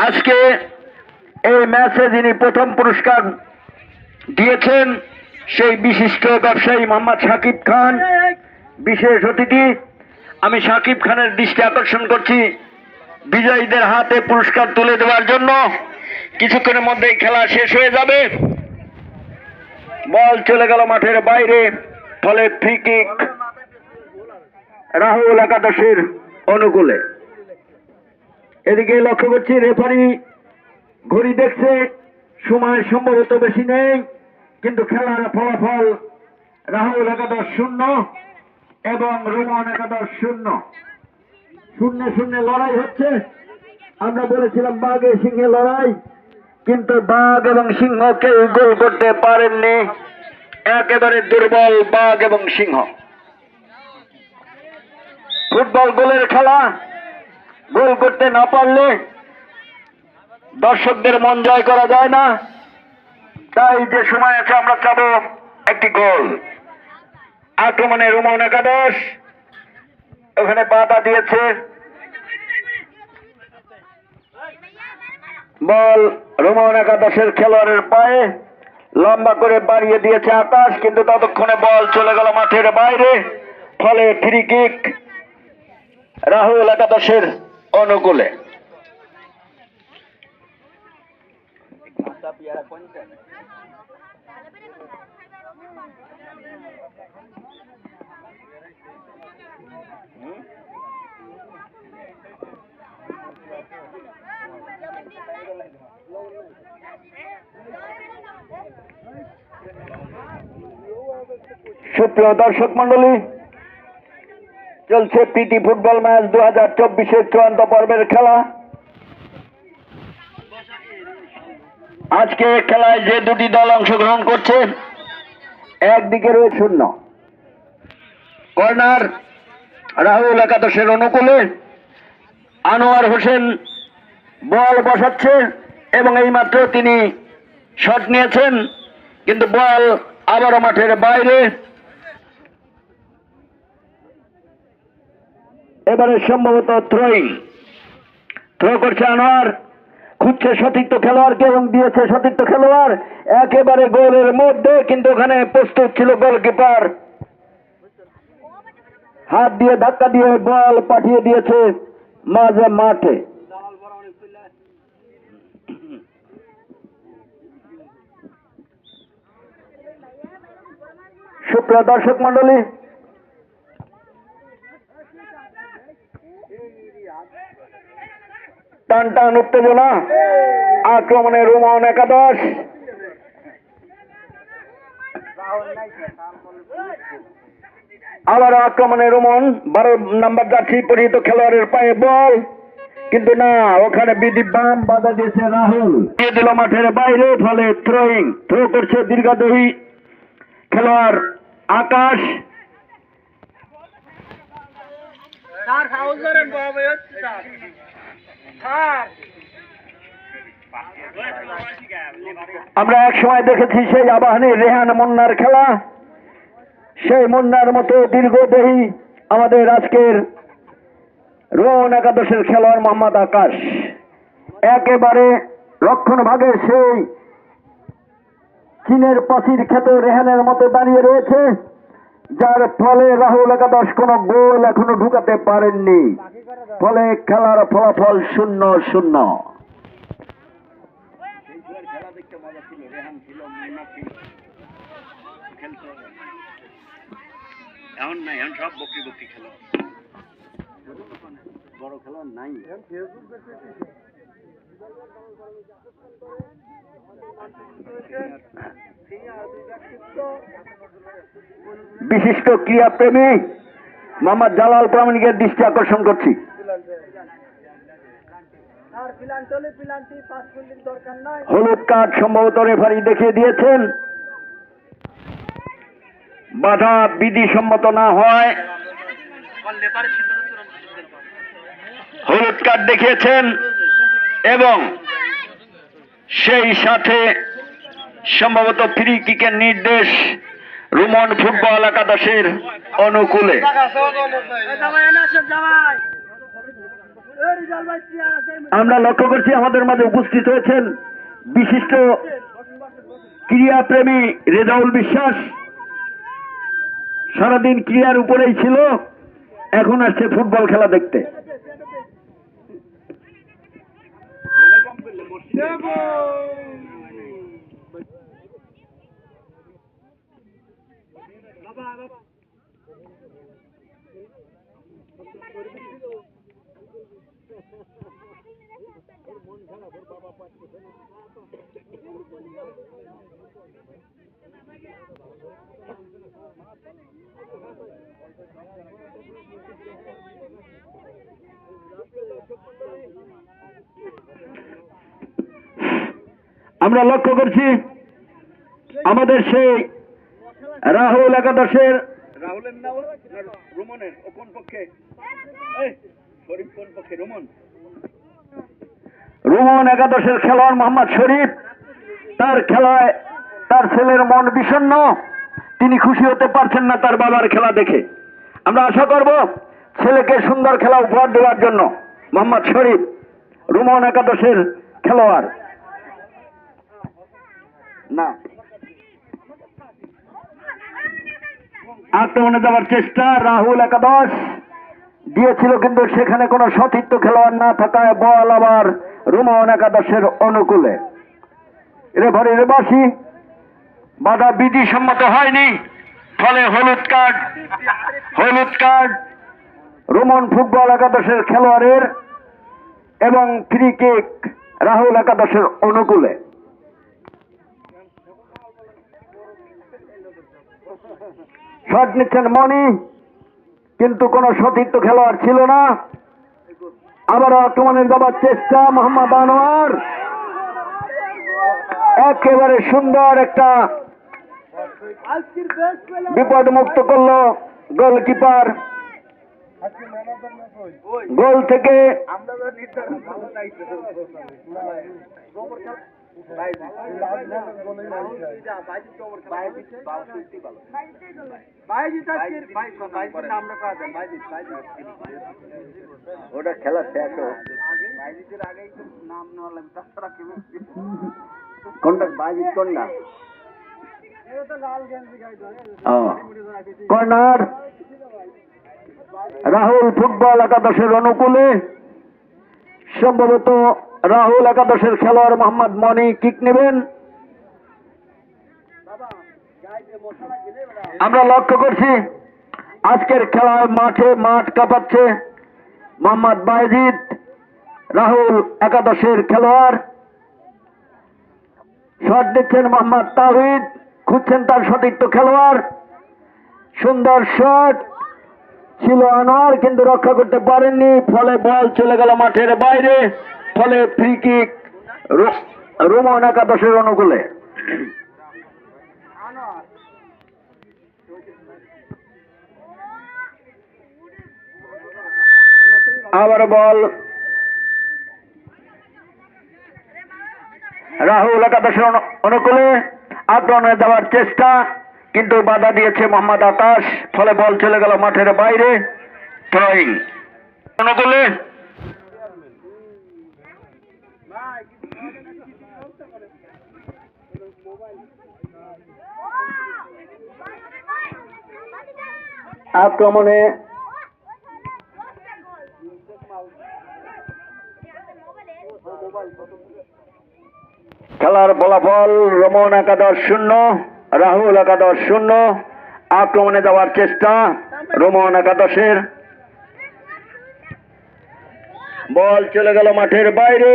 আজকে এই ম্যাচে যিনি প্রথম পুরস্কার দিয়েছেন সেই বিশিষ্ট ব্যবসায়ী মোহাম্মদ শাকিব খান বিশেষ অতিথি। আমি শাকিব খানের দৃষ্টি আকর্ষণ করছি বিজয়ীদের হাতে পুরস্কার তুলে দেওয়ার জন্য। কিছুক্ষণের মধ্যেই খেলা শেষ হয়ে যাবে। বল চলে গেল মাঠের বাইরে, ফলে ফ্রি কিক রাহুল একাদশের অনুকূলে। এদিকে লক্ষ্য করছি রেফারি ঘড়ি দেখছে, সময় সম্ভবত বেশি নেই, কিন্তু খেলার ফলাফল রাহুল একাদশ 0 এবং রোমন একাদশ 0। 0-0 লড়াই হচ্ছে। আমরা বলেছিলাম বাঘে সিংহে লড়াই, কিন্তু বাঘ এবং সিংহ কেউ গোল করতে পারেননি। একেবারে দুর্বল বাঘ এবং সিংহ। ফুটবল গোলের খেলা, গোল করতে না পারলে দর্শকদের মন জয় করা যায় না। তাই যে সময় আছে আমরা চাবো একটি গোল। আক্রমণে রোমন একাদশ ওখানে বাধা দিয়েছে। বল রোমন একাদশের খেলোয়াড়ের পায়ে লম্বা করে বাড়িয়ে দিয়েছে আকাশ, কিন্তু ততক্ষণে বল চলে গেল মাঠের বাইরে, ফলে ফ্রি কিক রাহুল একাদশের অনুকূলে। সুপ্রিয় দর্শক মন্ডলী, চলছে প্রীতি ফুটবল ম্যাচ 2024-এর চূড়ান্ত পর্বের খেলা। আজকে খেলায় যে দুটি দল অংশগ্রহণ করছে, একদিকে রয়েছে 0 কর্নার রাহুল একাদশের অনুকূলে। আনোয়ার হোসেন বল বসাচ্ছে এবং এইমাত্র তিনি শট নিয়েছেন, কিন্তু বল আবারও মাঠের বাইরে। এবারে সম্ভবত থ্রো করছে আনোয়ার, খুঁজছে সতীর্থ খেলোয়াড়কে এবং দিয়েছে সতীর্থ খেলোয়াড় একেবারে গোলের মধ্যে, কিন্তু ওখানে প্রস্তুত ছিল গোলকিপার। হাত দিয়ে ধাক্কা দিয়ে বল পাঠিয়ে দিয়েছে মাঝে মাঠে। সুপ্রিয় দর্শক মন্ডলী, টান টান উত্তেজনা। আক্রমণে রোমন একাদশ, আবার আক্রমণে রোমন 12 নম্বর জার্সি পরিহিত খেলোয়াড়ের পায়ে বল, কিন্তু না, ওখানে বিধি বাম বাধা দিয়েছে রাহুল, দিয়ে দিল মাঠের বাইরে, ফলে থ্রো করছে দীর্ঘদেহী খেলোয়াড় আকাশ। আমরা এক সময় দেখেছি সেই আবাহনীর রেহান মুন্নার খেলা, সেই মুন্নার মতো দীর্ঘদেহী আমাদের আজকের রোমন একাদশের খেলোয়াড় মোহাম্মদ আকাশ। একেবারে রক্ষণ ভাগে সেই চীনের প্রাচীর খ্যাত রেহানের মতো দাঁড়িয়ে রয়েছে, যার ফলে রাহুল একাদশ কোনো গোল এখনো ঢুকাতে পারেননি, ফলে খেলার ফলাফল 0-0। এখন নাই, এখন সব বকরি বকরি খেলা, বড় খেলা নাই। বিশিষ্ট ক্রীড়াপ্রেমী মোহাম্মদ জালাল প্রামাণিকের দৃষ্টি আকর্ষণ করছি। হলুদ কার্ড সম্ভবত রেফারি দেখিয়ে দিয়েছেন। বাধা বিধি সম্মত না হয় হলুদ কার্ড দেখিয়েছেন এবং সেই সাথে সম্ভবত ফ্রি কিকের নির্দেশ রোমন ফুটবল একাদশের অনুকূলে। আমরা লক্ষ্য করছি আমাদের মাঝে উপস্থিত হয়েছেন বিশিষ্ট ক্রীড়াপ্রেমী রেজাউল বিশ্বাস। সারাদিন ক্রীড়ার উপরেই ছিল, এখন আসছে ফুটবল খেলা দেখতে। আমরা লক্ষ্য করছি আমাদের সেই রাহুল একাদশের রোমন একাদশের খেলোয়াড় মোহাম্মদ শরীফ, তার খেলায় তার ছেলের মন বিষণ্ণ, তিনি খুশি হতে পারছেন না তার বাবার খেলা দেখে। আমরা আশা করব ছেলেকে সুন্দর খেলা উপহার দেওয়ার জন্য। মোহাম্মদ শরীফ রোমন একাদশের খেলোয়াড় না আক্রমণে যাওয়ার চেষ্টা, রাহুল একাদশ দিয়েছিল কিন্তু সেখানে কোনো সতীর্থ খেলোয়াড় না থাকায় বল আবার রোমন একাদশের অনুকূলে। রেফারির বাঁশি বাধা বিধিসম্মত হয়নি, ফলে হলুদ কার্ড রোমন ফুটবল একাদশের খেলোয়াড়ের এবং ফ্রি কিক রাহুল একাদশের অনুকূলে। শট নিচ্ছেন মনি, কিন্তু কোন সতীর্থ খেলোয়াড় ছিল না। আবারও আক্রমণের যাবার চেষ্টা, মোহাম্মদ আনোয়ার একেবারে সুন্দর একটা বিপদ মুক্ত করলো গোলকিপার। গোল থেকে ওটা খেলা শেষ কোনটা বাইজিৎ কোনটা কর্নার রাহুল ফুটবল একাদশের অনুকূলে। সম্ভবত রাহুল একাদশের খেলোয়াড় মোহাম্মদ মনি কিক নেবেন। আমরা লক্ষ্য করছি আজকের খেলায় মাঠ কাঁপাচ্ছে মোহাম্মদ বাইজিদ, রাহুল একাদশের খেলোয়াড়। শট দিচ্ছেন মোহাম্মদ তাহিদ, খুঁজছেন তার সতীর্থ খেলোয়াড়। সুন্দর শট ছিল আনোয়ার, কিন্তু রক্ষা করতে পারেননি, ফলে বল চলে গেল মাঠের বাইরে, ফলে ফ্রি কিক রোমন একাদশের অনুকূলে। আবার বল রাহুল একাদশের অনুকূলে, আক্রমণে দেওয়ার চেষ্টা কিন্তু বাধা দিয়েছে মোহাম্মদ আকাশ, ফলে বল চলে গেল মাঠের বাইরে। থ্রোয়িং অনুকূলে। আক্রমণে খেলার ফলাফল রোমন একাদশ 0, রাহুল একাদশ 0। আক্রমণে যাওয়ার চেষ্টা রোমন একাদশের, বল চলে গেল মাঠের বাইরে।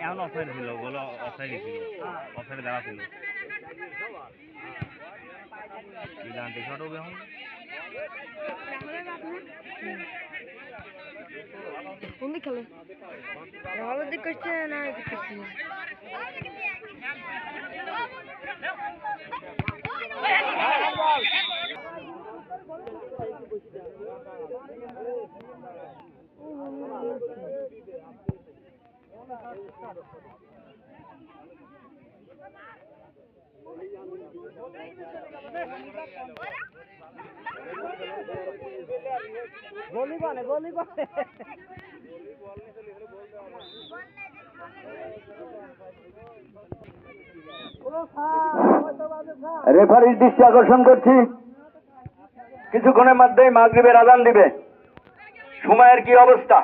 এখন অফসাইড ছিল, বলো অফসাইড ছিল, অফসাইডে দেওয়া ছিল। গানটি শট হবে এখন। কোন দিক খেলে? আমাদের দিক করছে না এদিক করছে? गोली बने রেফারির দৃষ্টি আকর্ষণ করছি, কিছুক্ষণের মধ্যেই মাগরিবের আযান দিবে। সময়ের কি অবস্থা?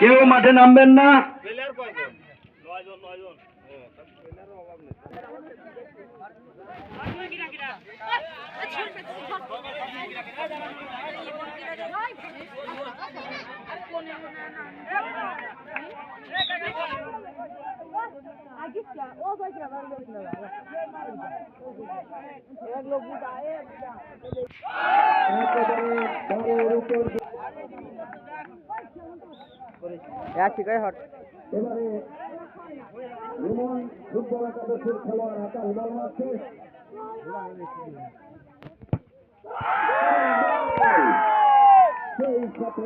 কেউ মাঠে নামবেন না। এবারে রুমন ফুটবল একাদশের খেলোয়াড় আকাশ বল মারছে। সেই সাথে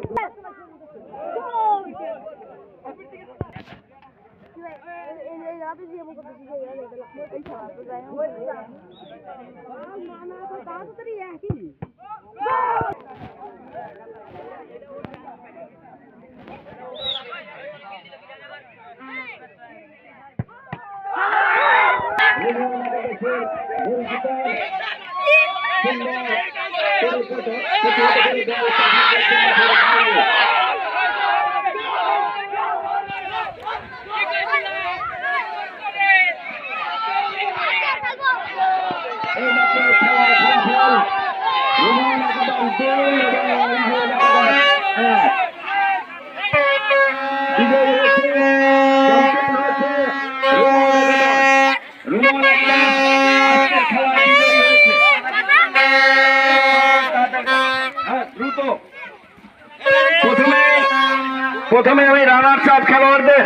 প্রথমে আমি রানার্স আপ খেলোয়াড়দের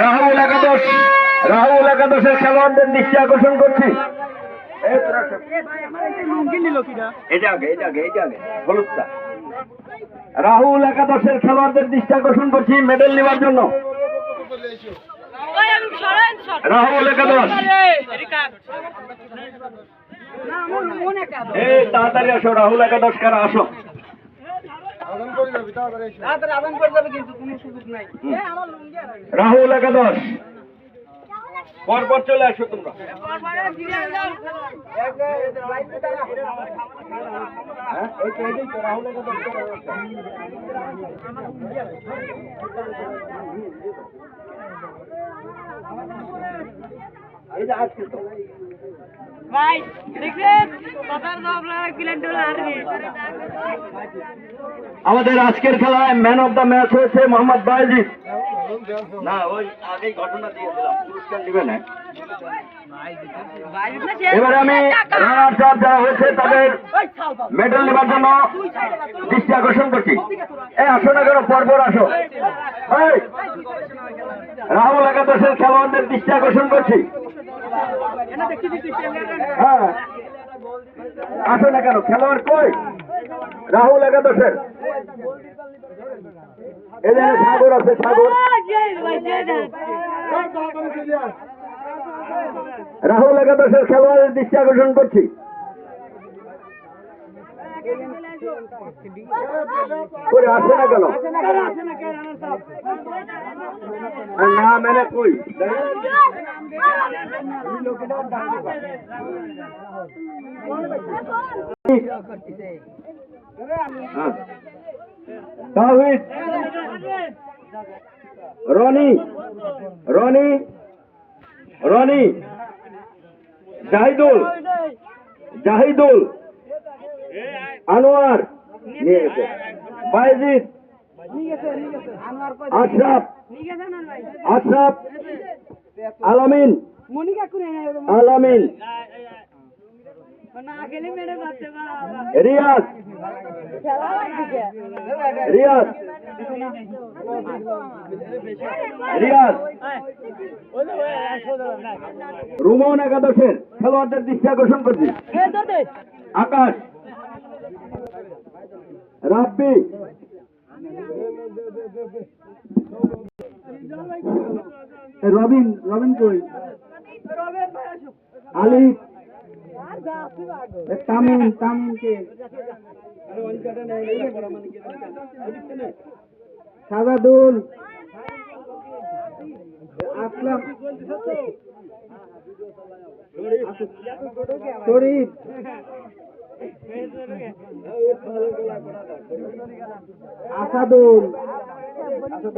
রাহুল একাদশের খেলোয়াড়দের দৃষ্টি আকর্ষণ করছি। রাহুল একাদশের খেলোয়াড়দের দৃষ্টি আকর্ষণ করছি মেডেল নেওয়ার জন্য। রাহুল একাদশ এই তাড়াতাড়ি আসো, রাহুল একাদশ কারা আসো। রাহুল একাদশ পরপর চলে আসো তোমরা। রাহুল একাদশ এই যে আসছে তো ভাই দেখবেন কথার দাম লাগা কিলেন্ডল আরবি আমাদের আজকের খেলায় ম্যান অফ দ্য ম্যাচ হয়েছে মোহাম্মদ বাইজিদ। না ওই আগেই ঘটনা দিয়েছিলাম, পুরস্কার দিবে না। এবারে আমি রানার্স আপ যারা হয়েছে তাদের মেডেল নেবার জন্য দৃষ্টি আকর্ষণ করছি। এই আসো না কেন, পরপর আসো। এই, রাহুল একাদশের খেলোয়াড়দের দৃষ্টি আকর্ষণ করছি। হ্যাঁ আসো না কেন, খেলোয়াড় কই রাহুল একাদশের? এখানে সাগর আছে, সাগর। রাহুল একাদশের খেলোয়াড়ের দৃষ্টি আকর্ষণ করছি। আসে না কেন, না মানে কই তাওহিদ, রনি রনি রনি জাহিদুল জাহিদুল আনোয়ার নিয়ে গেছে, বাইজিদ, আশরাফ আশরাফ আলামিন আলামিন রিয়াজ রিয়াজ রিয়াজ রুমন একাদশের খেলোয়াড়দের দৃষ্টি আকর্ষণ করছি। আকাশ, রাব্বি, রবিন রবিন কই, আলিফ, তামিম তামিমকে, সাজাদুল, আসলাম, শরীফ, আসাদুল।